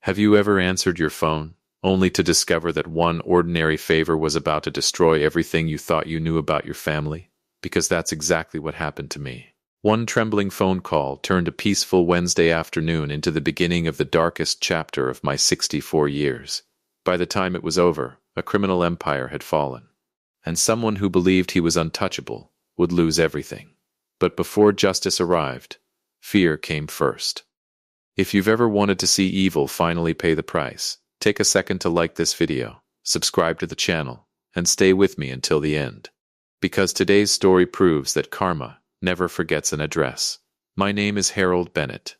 Have you ever answered your phone, only to discover that one ordinary favor was about to destroy everything you thought you knew about your family? Because that's exactly what happened to me. One trembling phone call turned a peaceful Wednesday afternoon into the beginning of the darkest chapter of my 64 years. By the time it was over, a criminal empire had fallen, and someone who believed he was untouchable would lose everything. But before justice arrived, fear came first. If you've ever wanted to see evil finally pay the price, take a second to like this video, subscribe to the channel, and stay with me until the end. Because today's story proves that karma never forgets an address. My name is Harold Bennett.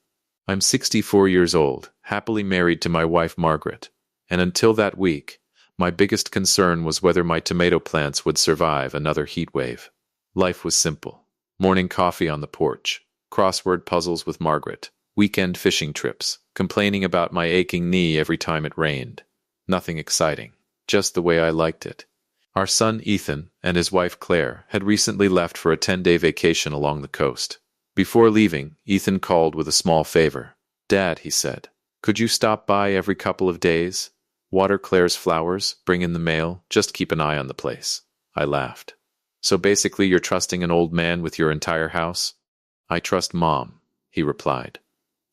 I'm 64 years old, happily married to my wife Margaret, and until that week, my biggest concern was whether my tomato plants would survive another heat wave. Life was simple. Morning coffee on the porch, crossword puzzles with Margaret, weekend fishing trips, complaining about my aching knee every time it rained. Nothing exciting, just the way I liked it. Our son Ethan and his wife Claire had recently left for a 10-day vacation along the coast. Before leaving, Ethan called with a small favor. "Dad," he said, "could you stop by every couple of days? Water Claire's flowers, bring in the mail, just keep an eye on the place." I laughed. "So basically you're trusting an old man with your entire house?" "I trust Mom," he replied.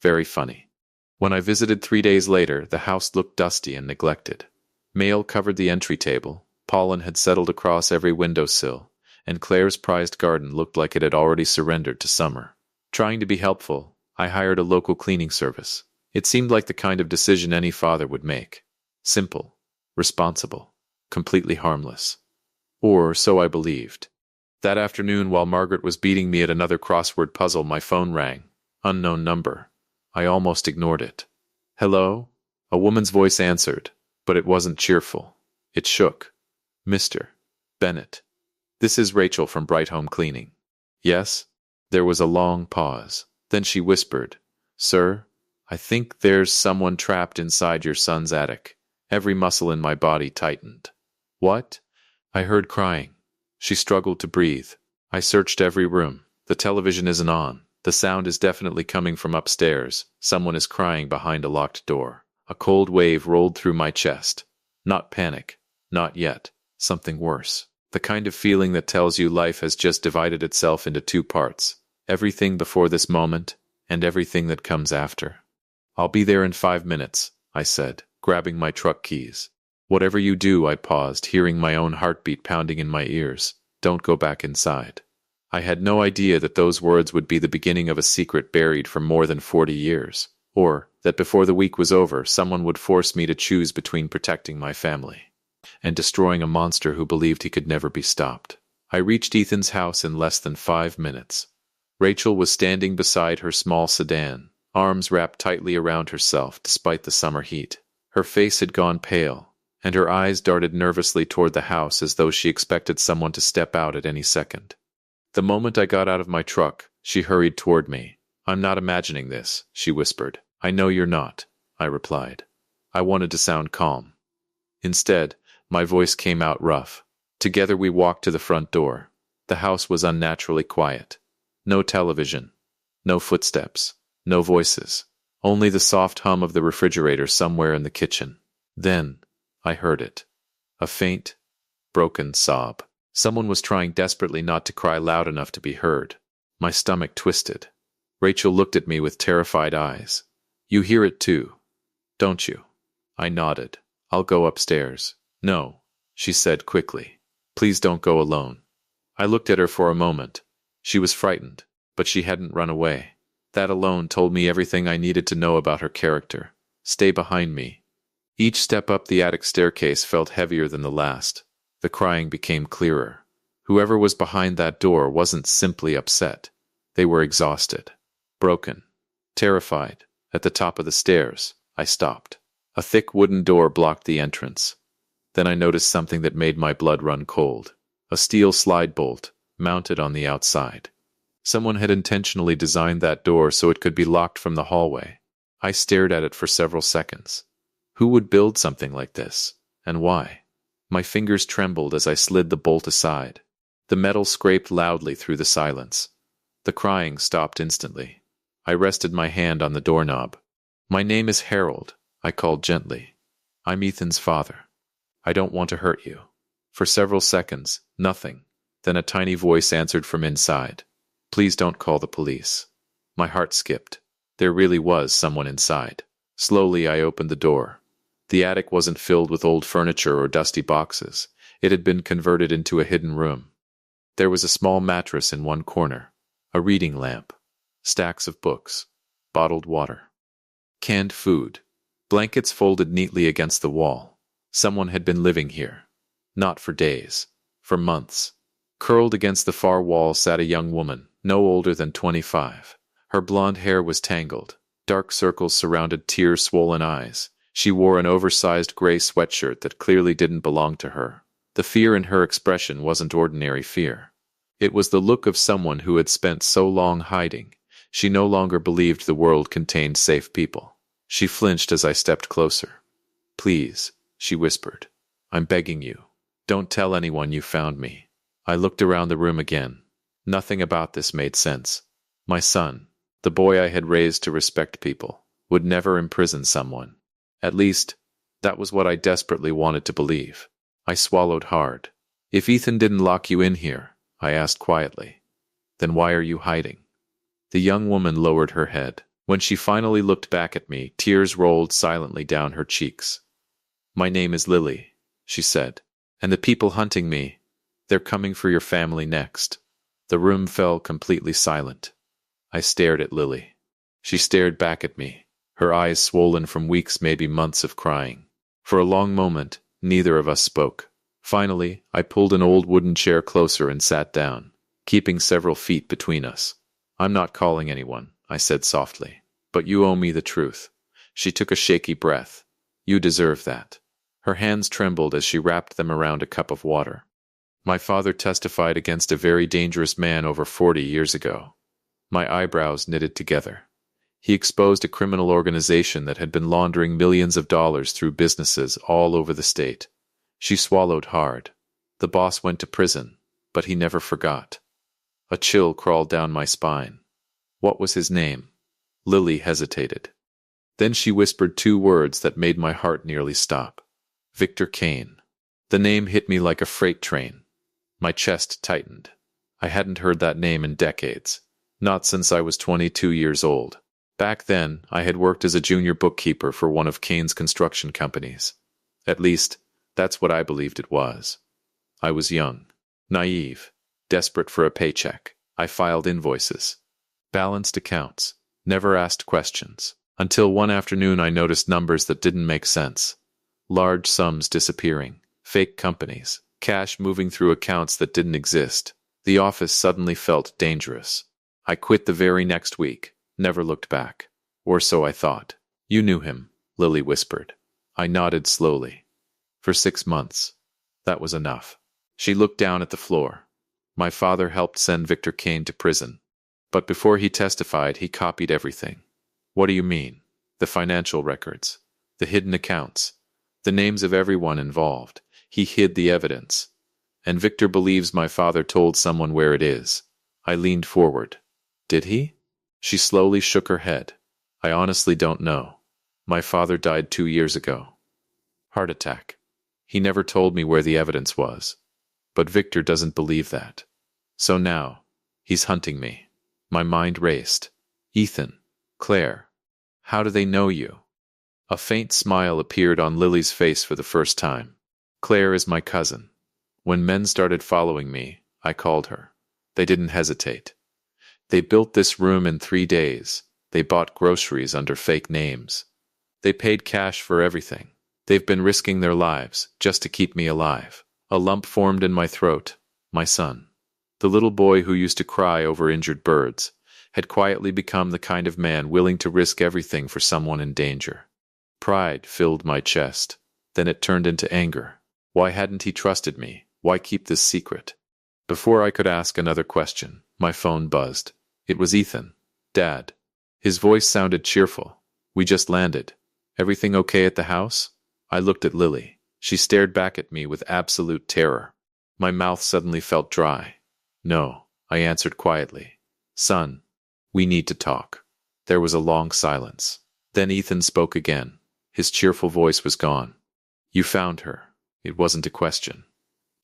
Very funny. When I visited 3 days later, the house looked dusty and neglected. Mail covered the entry table, pollen had settled across every windowsill, and Claire's prized garden looked like it had already surrendered to summer. Trying to be helpful, I hired a local cleaning service. It seemed like the kind of decision any father would make. Simple, responsible, completely harmless. Or so I believed. That afternoon, while Margaret was beating me at another crossword puzzle, my phone rang. Unknown number. I almost ignored it. "Hello?" A woman's voice answered, but it wasn't cheerful. It shook. "Mr. Bennett. This is Rachel from Bright Home Cleaning." "Yes?" There was a long pause. Then she whispered, "Sir, I think there's someone trapped inside your son's attic." Every muscle in my body tightened. "What?" I heard crying. She struggled to breathe. I searched every room. The television isn't on. The sound is definitely coming from upstairs. Someone is crying behind a locked door. A cold wave rolled through my chest. Not panic. Not yet. Something worse. The kind of feeling that tells you life has just divided itself into two parts. Everything before this moment, and everything that comes after. "I'll be there in 5 minutes," I said, grabbing my truck keys. "Whatever you do," I paused, hearing my own heartbeat pounding in my ears. "Don't go back inside." I had no idea that those words would be the beginning of a secret buried for more than 40 years, or that before the week was over, someone would force me to choose between protecting my family and destroying a monster who believed he could never be stopped. I reached Ethan's house in less than 5 minutes. Rachel was standing beside her small sedan, arms wrapped tightly around herself despite the summer heat. Her face had gone pale, and her eyes darted nervously toward the house as though she expected someone to step out at any second. The moment I got out of my truck, she hurried toward me. "I'm not imagining this," she whispered. "I know you're not," I replied. I wanted to sound calm. Instead, my voice came out rough. Together we walked to the front door. The house was unnaturally quiet. No television, no footsteps, no voices, only the soft hum of the refrigerator somewhere in the kitchen. Then, I heard it. A faint, broken sob. Someone was trying desperately not to cry loud enough to be heard. My stomach twisted. Rachel looked at me with terrified eyes. "You hear it too, don't you?" I nodded. "I'll go upstairs." "No," she said quickly. "Please don't go alone." I looked at her for a moment. She was frightened, but she hadn't run away. That alone told me everything I needed to know about her character. "Stay behind me." Each step up the attic staircase felt heavier than the last. The crying became clearer. Whoever was behind that door wasn't simply upset. They were exhausted, broken, terrified. At the top of the stairs, I stopped. A thick wooden door blocked the entrance. Then I noticed something that made my blood run cold. A steel slide bolt, mounted on the outside. Someone had intentionally designed that door so it could be locked from the hallway. I stared at it for several seconds. Who would build something like this, and why? My fingers trembled as I slid the bolt aside. The metal scraped loudly through the silence. The crying stopped instantly. I rested my hand on the doorknob. "My name is Harold," I called gently. I'm Ethan's father. I don't want to hurt you. For several seconds, nothing. Then a tiny voice answered from inside. Please don't call the police. My heart skipped. There really was someone inside. Slowly, I opened the door. The attic wasn't filled with old furniture or dusty boxes. It had been converted into a hidden room. There was a small mattress in one corner, a reading lamp, stacks of books, bottled water, canned food, blankets folded neatly against the wall. Someone had been living here. Not for days, for months. Curled against the far wall sat a young woman, no older than 25. Her blonde hair was tangled. Dark circles surrounded tear-swollen eyes. She wore an oversized gray sweatshirt that clearly didn't belong to her. The fear in her expression wasn't ordinary fear. It was the look of someone who had spent so long hiding. She no longer believed the world contained safe people. She flinched as I stepped closer. Please, she whispered. I'm begging you. Don't tell anyone you found me. I looked around the room again. Nothing about this made sense. My son, the boy I had raised to respect people, would never imprison someone. At least, that was what I desperately wanted to believe. I swallowed hard. If Ethan didn't lock you in here, I asked quietly, then why are you hiding? The young woman lowered her head. When she finally looked back at me, tears rolled silently down her cheeks. My name is Lily, she said, and the people hunting me, they're coming for your family next. The room fell completely silent. I stared at Lily. She stared back at me, her eyes swollen from weeks, maybe months of crying. For a long moment, neither of us spoke. Finally, I pulled an old wooden chair closer and sat down, keeping several feet between us. I'm not calling anyone, I said softly, but you owe me the truth. She took a shaky breath. You deserve that. Her hands trembled as she wrapped them around a cup of water. My father testified against a very dangerous man over 40 years ago. My eyebrows knitted together. He exposed a criminal organization that had been laundering millions of dollars through businesses all over the state. She swallowed hard. The boss went to prison, but he never forgot. A chill crawled down my spine. What was his name? Lily hesitated. Then she whispered two words that made my heart nearly stop. Victor Kane. The name hit me like a freight train. My chest tightened. I hadn't heard that name in decades. Not since I was 22 years old. Back then, I had worked as a junior bookkeeper for one of Kane's construction companies. At least, that's what I believed it was. I was young, naive, desperate for a paycheck. I filed invoices, balanced accounts, never asked questions. Until one afternoon I noticed numbers that didn't make sense. Large sums disappearing, fake companies, cash moving through accounts that didn't exist. The office suddenly felt dangerous. I quit the very next week, never looked back. Or so I thought. You knew him, Lily whispered. I nodded slowly. For 6 months. That was enough. She looked down at the floor. My father helped send Victor Kane to prison. But before he testified, he copied everything. What do you mean? The financial records, the hidden accounts, the names of everyone involved. He hid the evidence. And Victor believes my father told someone where it is. I leaned forward. Did he? She slowly shook her head. I honestly don't know. My father died 2 years ago. Heart attack. He never told me where the evidence was. But Victor doesn't believe that. So now, he's hunting me. My mind raced. Ethan, Claire, how do they know you? A faint smile appeared on Lily's face for the first time. Claire is my cousin. When men started following me, I called her. They didn't hesitate. They built this room in 3 days. They bought groceries under fake names. They paid cash for everything. They've been risking their lives just to keep me alive. A lump formed in my throat. My son, the little boy who used to cry over injured birds, had quietly become the kind of man willing to risk everything for someone in danger. Pride filled my chest. Then it turned into anger. Why hadn't he trusted me? Why keep this secret? Before I could ask another question, my phone buzzed. It was Ethan. Dad. His voice sounded cheerful. We just landed. Everything okay at the house? I looked at Lily. She stared back at me with absolute terror. My mouth suddenly felt dry. No, I answered quietly. Son, we need to talk. There was a long silence. Then Ethan spoke again. His cheerful voice was gone. You found her. It wasn't a question.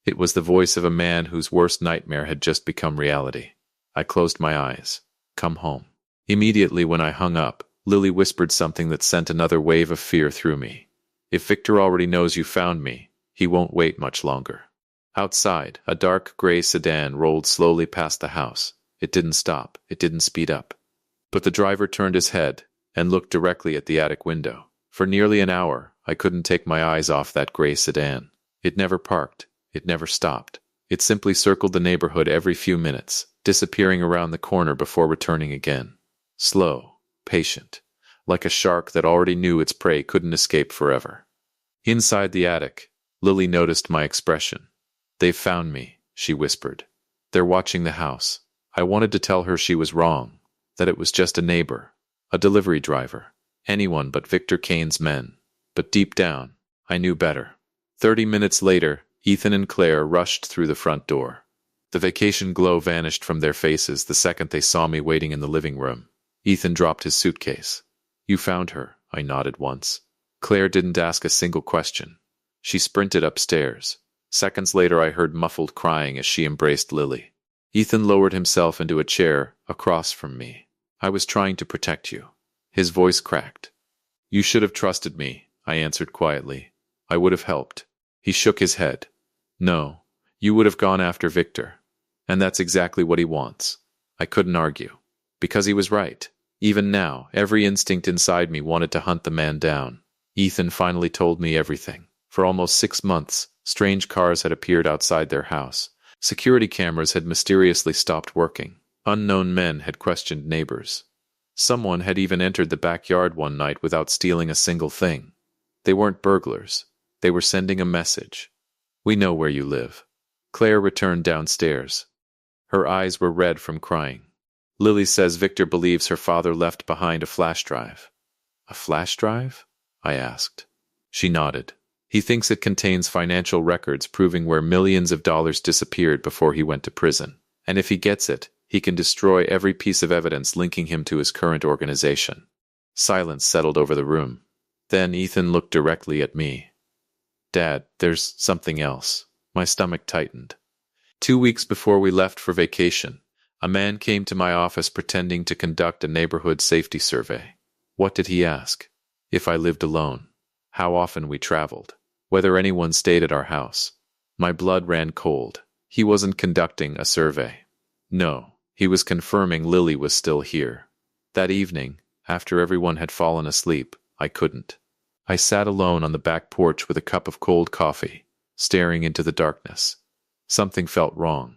It was the voice of a man whose worst nightmare had just become reality. I closed my eyes. Come home. Immediately when I hung up, Lily whispered something that sent another wave of fear through me. If Victor already knows you found me, he won't wait much longer. Outside, a dark gray sedan rolled slowly past the house. It didn't stop. It didn't speed up. But the driver turned his head and looked directly at the attic window. For nearly an hour, I couldn't take my eyes off that gray sedan. It never parked. It never stopped. It simply circled the neighborhood every few minutes, disappearing around the corner before returning again. Slow, patient, like a shark that already knew its prey couldn't escape forever. Inside the attic, Lily noticed my expression. They've found me, she whispered. They're watching the house. I wanted to tell her she was wrong, that it was just a neighbor, a delivery driver, anyone but Victor Kane's men. But deep down, I knew better. 30 minutes later, Ethan and Claire rushed through the front door. The vacation glow vanished from their faces the second they saw me waiting in the living room. Ethan dropped his suitcase. You found her, I nodded once. Claire didn't ask a single question. She sprinted upstairs. Seconds later I heard muffled crying as she embraced Lily. Ethan lowered himself into a chair across from me. I was trying to protect you. His voice cracked. You should have trusted me, I answered quietly. I would have helped. He shook his head. No, you would have gone after Victor. And that's exactly what he wants. I couldn't argue. Because he was right. Even now, every instinct inside me wanted to hunt the man down. Ethan finally told me everything. For almost 6 months, strange cars had appeared outside their house. Security cameras had mysteriously stopped working. Unknown men had questioned neighbors. Someone had even entered the backyard one night without stealing a single thing. They weren't burglars. They were sending a message. We know where you live. Claire returned downstairs. Her eyes were red from crying. Lily says Victor believes her father left behind a flash drive. A flash drive? I asked. She nodded. He thinks it contains financial records proving where millions of dollars disappeared before he went to prison. And if he gets it, he can destroy every piece of evidence linking him to his current organization. Silence settled over the room. Then Ethan looked directly at me. Dad, there's something else. My stomach tightened. 2 weeks before we left for vacation, a man came to my office pretending to conduct a neighborhood safety survey. What did he ask? If I lived alone. How often we traveled. Whether anyone stayed at our house. My blood ran cold. He wasn't conducting a survey. No, he was confirming Lily was still here. That evening, after everyone had fallen asleep, I couldn't. I sat alone on the back porch with a cup of cold coffee, staring into the darkness. Something felt wrong.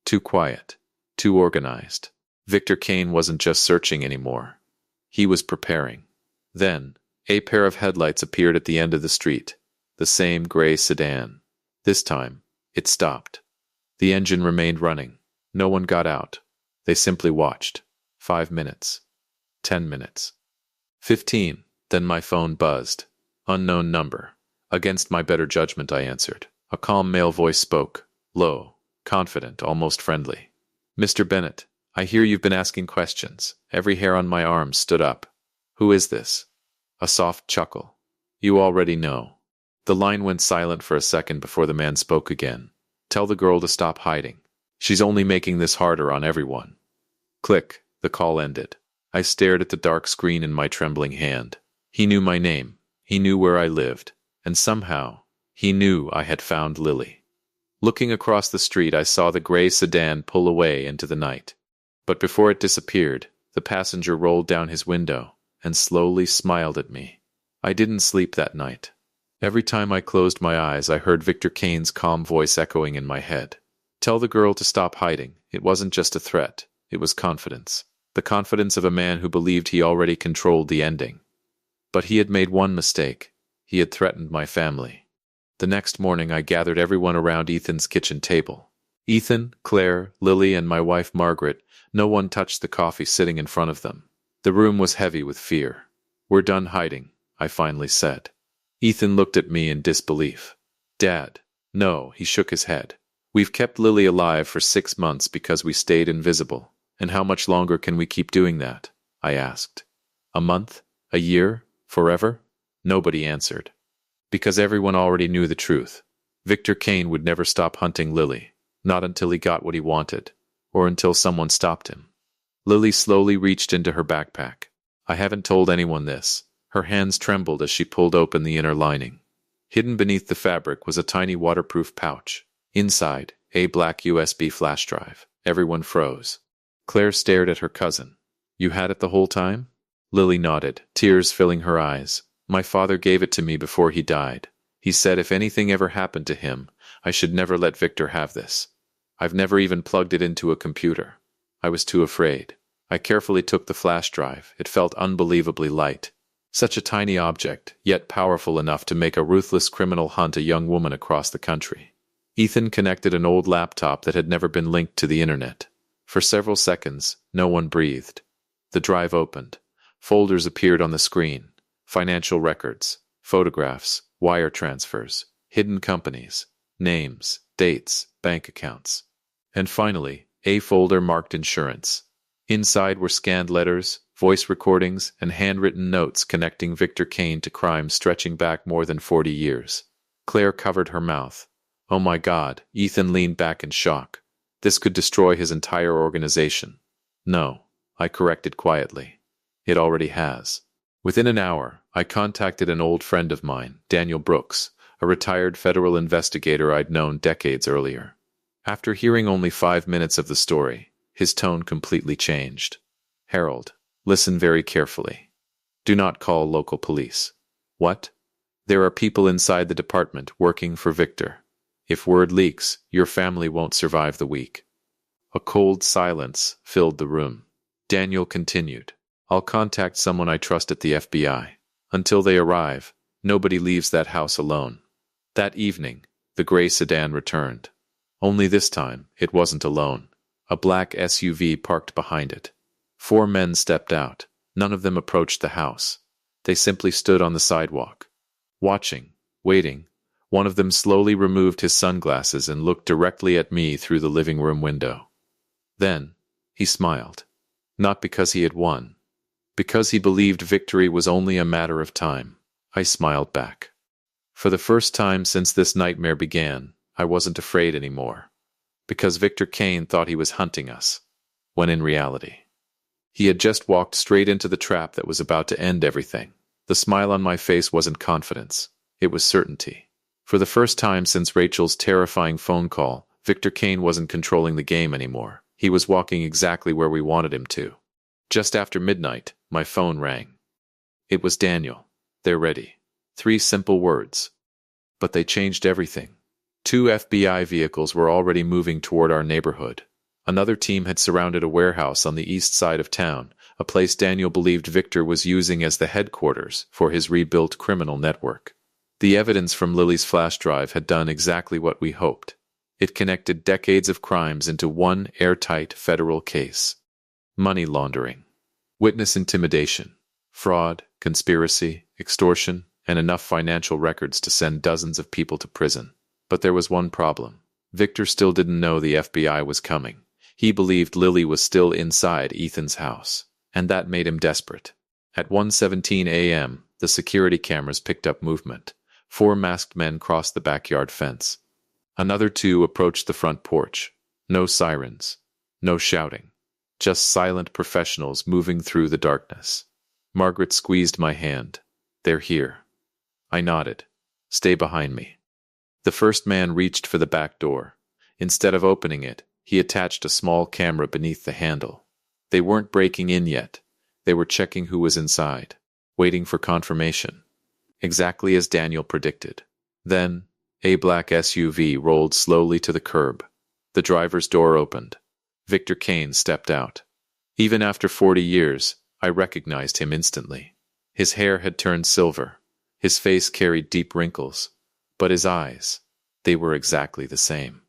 Too quiet. Too organized. Victor Kane wasn't just searching anymore. He was preparing. Then, a pair of headlights appeared at the end of the street. The same gray sedan. This time, it stopped. The engine remained running. No one got out. They simply watched. 5 minutes. 10 minutes. 15. Then my phone buzzed. Unknown number. Against my better judgment, I answered. A calm male voice spoke. Low. Confident, almost friendly. Mr. Bennett, I hear you've been asking questions. Every hair on my arm stood up. Who is this? A soft chuckle. You already know. The line went silent for a second before the man spoke again. Tell the girl to stop hiding. She's only making this harder on everyone. Click. The call ended. I stared at the dark screen in my trembling hand. He knew my name. He knew where I lived. And somehow, he knew I had found Lily. Looking across the street, I saw the gray sedan pull away into the night. But before it disappeared, the passenger rolled down his window and slowly smiled at me. I didn't sleep that night. Every time I closed my eyes, I heard Victor Kane's calm voice echoing in my head. Tell the girl to stop hiding. It wasn't just a threat. It was confidence. The confidence of a man who believed he already controlled the ending. But he had made one mistake. He had threatened my family. The next morning, I gathered everyone around Ethan's kitchen table. Ethan, Claire, Lily, and my wife Margaret. No one touched the coffee sitting in front of them. The room was heavy with fear. We're done hiding, I finally said. Ethan looked at me in disbelief. Dad. No, he shook his head. We've kept Lily alive for 6 months because we stayed invisible. And how much longer can we keep doing that? I asked. A month? A year? Forever? Nobody answered. Because everyone already knew the truth. Victor Kane would never stop hunting Lily, not until he got what he wanted, or until someone stopped him. Lily slowly reached into her backpack. I haven't told anyone this. Her hands trembled as she pulled open the inner lining. Hidden beneath the fabric was a tiny waterproof pouch. Inside, a black USB flash drive. Everyone froze. Claire stared at her cousin. You had it the whole time? Lily nodded, tears filling her eyes. My father gave it to me before he died. He said if anything ever happened to him, I should never let Victor have this. I've never even plugged it into a computer. I was too afraid. I carefully took the flash drive. It felt unbelievably light. Such a tiny object, yet powerful enough to make a ruthless criminal hunt a young woman across the country. Ethan connected an old laptop that had never been linked to the internet. For several seconds, no one breathed. The drive opened. Folders appeared on the screen. Financial records, photographs, wire transfers, hidden companies, names, dates, bank accounts. And finally, a folder marked insurance. Inside were scanned letters, voice recordings, and handwritten notes connecting Victor Kane to crimes stretching back more than 40 years. Claire covered her mouth. Oh my God, Ethan leaned back in shock. This could destroy his entire organization. No, I corrected quietly. It already has. Within an hour, I contacted an old friend of mine, Daniel Brooks, a retired federal investigator I'd known decades earlier. After hearing only 5 minutes of the story, his tone completely changed. Harold, listen very carefully. Do not call local police. What? There are people inside the department working for Victor. If word leaks, your family won't survive the week. A cold silence filled the room. Daniel continued. I'll contact someone I trust at the FBI. Until they arrive, nobody leaves that house alone. That evening, the gray sedan returned. Only this time, it wasn't alone. A black SUV parked behind it. 4 men stepped out. None of them approached the house. They simply stood on the sidewalk. Watching, waiting. One of them slowly removed his sunglasses and looked directly at me through the living room window. Then, he smiled. Not because he had won. Because he believed victory was only a matter of time. I smiled back. For the first time since this nightmare began, I wasn't afraid anymore. Because Victor Kane thought he was hunting us, when in reality, he had just walked straight into the trap that was about to end everything. The smile on my face wasn't confidence. It was certainty. For the first time since Rachel's terrifying phone call, Victor Kane wasn't controlling the game anymore. He was walking exactly where we wanted him to. Just after midnight, my phone rang. It was Daniel. They're ready. 3 simple words. But they changed everything. 2 FBI vehicles were already moving toward our neighborhood. Another team had surrounded a warehouse on the east side of town, a place Daniel believed Victor was using as the headquarters for his rebuilt criminal network. The evidence from Lily's flash drive had done exactly what we hoped. It connected decades of crimes into one airtight federal case. Money laundering, witness intimidation, fraud, conspiracy, extortion, and enough financial records to send dozens of people to prison. But there was one problem. Victor still didn't know the FBI was coming. He believed Lily was still inside Ethan's house, and that made him desperate. At 1:17 a.m., the security cameras picked up movement. 4 masked men crossed the backyard fence. Another 2 approached the front porch. No sirens, no shouting. Just silent professionals moving through the darkness. Margaret squeezed my hand. They're here. I nodded. Stay behind me. The first man reached for the back door. Instead of opening it, he attached a small camera beneath the handle. They weren't breaking in yet. They were checking who was inside, waiting for confirmation. Exactly as Daniel predicted. Then, a black SUV rolled slowly to the curb. The driver's door opened. Victor Kane stepped out. Even after 40 years, I recognized him instantly. His hair had turned silver. His face carried deep wrinkles. But his eyes, they were exactly the same.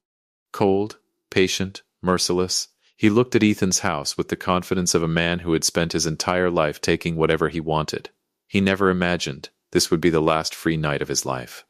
Cold, patient, merciless, he looked at Ethan's house with the confidence of a man who had spent his entire life taking whatever he wanted. He never imagined this would be the last free night of his life.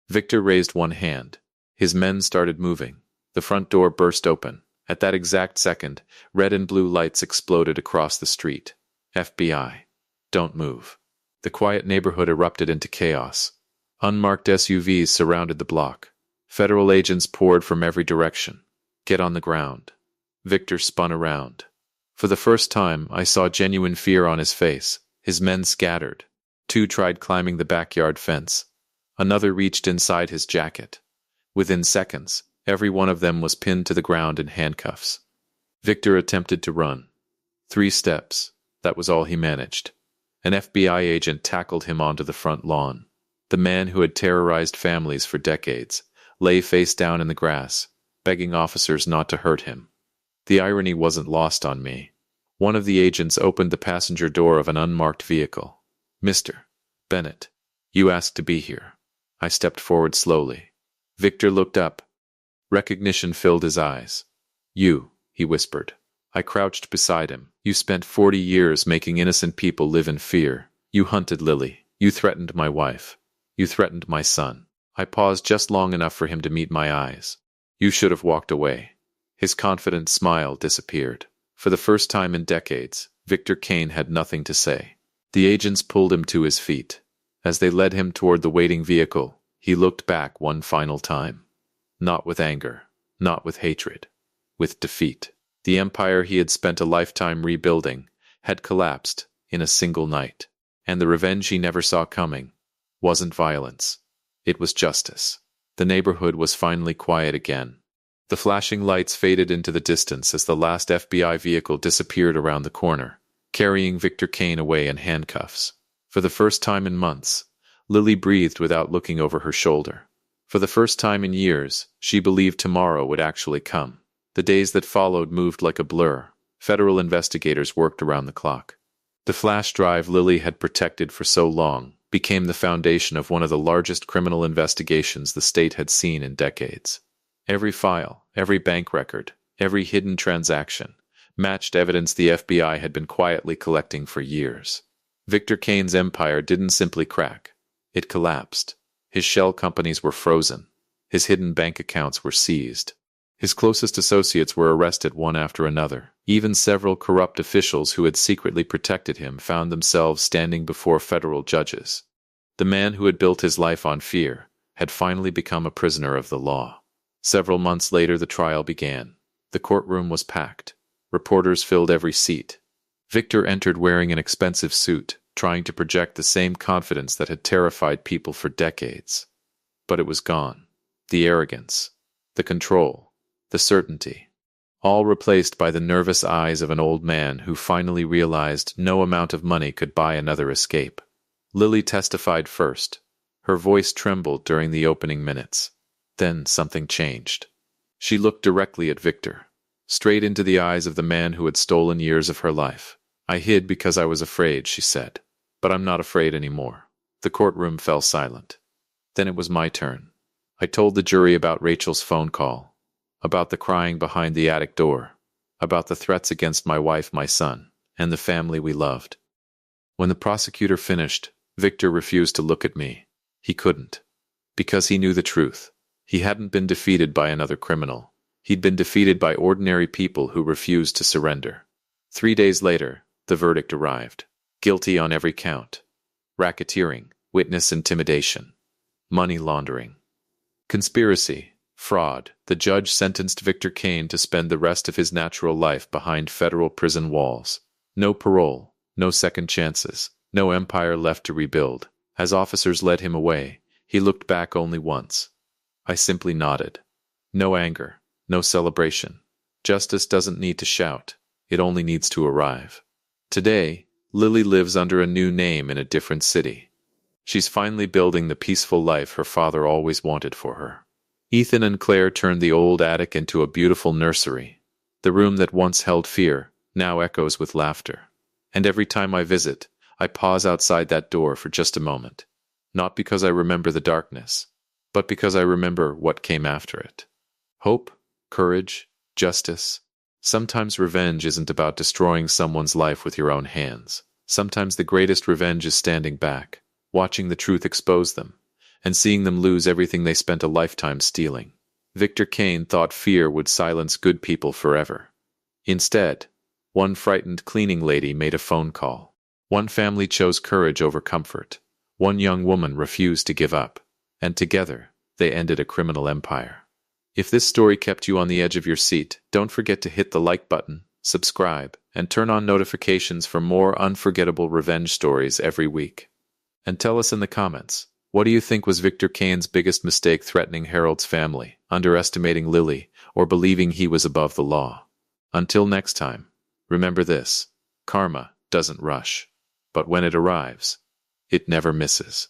Victor raised one hand. His men started moving. The front door burst open. At that exact second, red and blue lights exploded across the street. FBI. Don't move. The quiet neighborhood erupted into chaos. Unmarked SUVs surrounded the block. Federal agents poured from every direction. "Get on the ground." Victor spun around. For the first time, I saw genuine fear on his face. His men scattered. Two tried climbing the backyard fence. Another reached inside his jacket. Within seconds, every one of them was pinned to the ground in handcuffs. Victor attempted to run. 3 steps. That was all he managed. An FBI agent tackled him onto the front lawn. The man who had terrorized families for decades lay face down in the grass, begging officers not to hurt him. The irony wasn't lost on me. One of the agents opened the passenger door of an unmarked vehicle. "Mr. Bennett, you asked to be here." I stepped forward slowly. Victor looked up. Recognition filled his eyes. "You," he whispered. I crouched beside him. "You spent 40 years making innocent people live in fear. You hunted Lily. You threatened my wife. You threatened my son." I paused just long enough for him to meet my eyes. "You should have walked away." His confident smile disappeared. For the first time in decades, Victor Kane had nothing to say. The agents pulled him to his feet. As they led him toward the waiting vehicle, he looked back one final time. Not with anger, not with hatred, with defeat. The empire he had spent a lifetime rebuilding had collapsed in a single night. And the revenge he never saw coming wasn't violence. It was justice. The neighborhood was finally quiet again. The flashing lights faded into the distance as the last FBI vehicle disappeared around the corner, carrying Victor Kane away in handcuffs. For the first time in months, Lily breathed without looking over her shoulder. For the first time in years, she believed tomorrow would actually come. The days that followed moved like a blur. Federal investigators worked around the clock. The flash drive Lily had protected for so long became the foundation of one of the largest criminal investigations the state had seen in decades. Every file, every bank record, every hidden transaction matched evidence the FBI had been quietly collecting for years. Victor Kane's empire didn't simply crack. It collapsed. His shell companies were frozen. His hidden bank accounts were seized. His closest associates were arrested one after another. Even several corrupt officials who had secretly protected him found themselves standing before federal judges. The man who had built his life on fear had finally become a prisoner of the law. Several months later, the trial began. The courtroom was packed. Reporters filled every seat. Victor entered wearing an expensive suit, trying to project the same confidence that had terrified people for decades. But it was gone. The arrogance, the control, the certainty, all replaced by the nervous eyes of an old man who finally realized no amount of money could buy another escape. Lily testified first. Her voice trembled during the opening minutes. Then something changed. She looked directly at Victor, straight into the eyes of the man who had stolen years of her life. "I hid because I was afraid," she said. "But I'm not afraid anymore." The courtroom fell silent. Then it was my turn. I told the jury about Rachel's phone call, about the crying behind the attic door, about the threats against my wife, my son, and the family we loved. When the prosecutor finished, Victor refused to look at me. He couldn't. Because he knew the truth. He hadn't been defeated by another criminal. He'd been defeated by ordinary people who refused to surrender. 3 days later, the verdict arrived. Guilty on every count. Racketeering, witness intimidation, money laundering, conspiracy, fraud. The judge sentenced Victor Kane to spend the rest of his natural life behind federal prison walls. No parole, no second chances, no empire left to rebuild. As officers led him away, he looked back only once. I simply nodded. No anger, no celebration. Justice doesn't need to shout. It only needs to arrive. Today, Lily lives under a new name in a different city. She's finally building the peaceful life her father always wanted for her. Ethan and Claire turned the old attic into a beautiful nursery. The room that once held fear now echoes with laughter. And every time I visit, I pause outside that door for just a moment. Not because I remember the darkness, but because I remember what came after it. Hope, courage, justice. Sometimes revenge isn't about destroying someone's life with your own hands. Sometimes the greatest revenge is standing back, watching the truth expose them, and seeing them lose everything they spent a lifetime stealing. Victor Kane thought fear would silence good people forever. Instead, one frightened cleaning lady made a phone call. One family chose courage over comfort. One young woman refused to give up. And together, they ended a criminal empire. If this story kept you on the edge of your seat, don't forget to hit the like button, subscribe, and turn on notifications for more unforgettable revenge stories every week. And tell us in the comments, what do you think was Victor Kane's biggest mistake, threatening Harold's family, underestimating Lily, or believing he was above the law? Until next time, remember this: karma doesn't rush, but when it arrives, it never misses.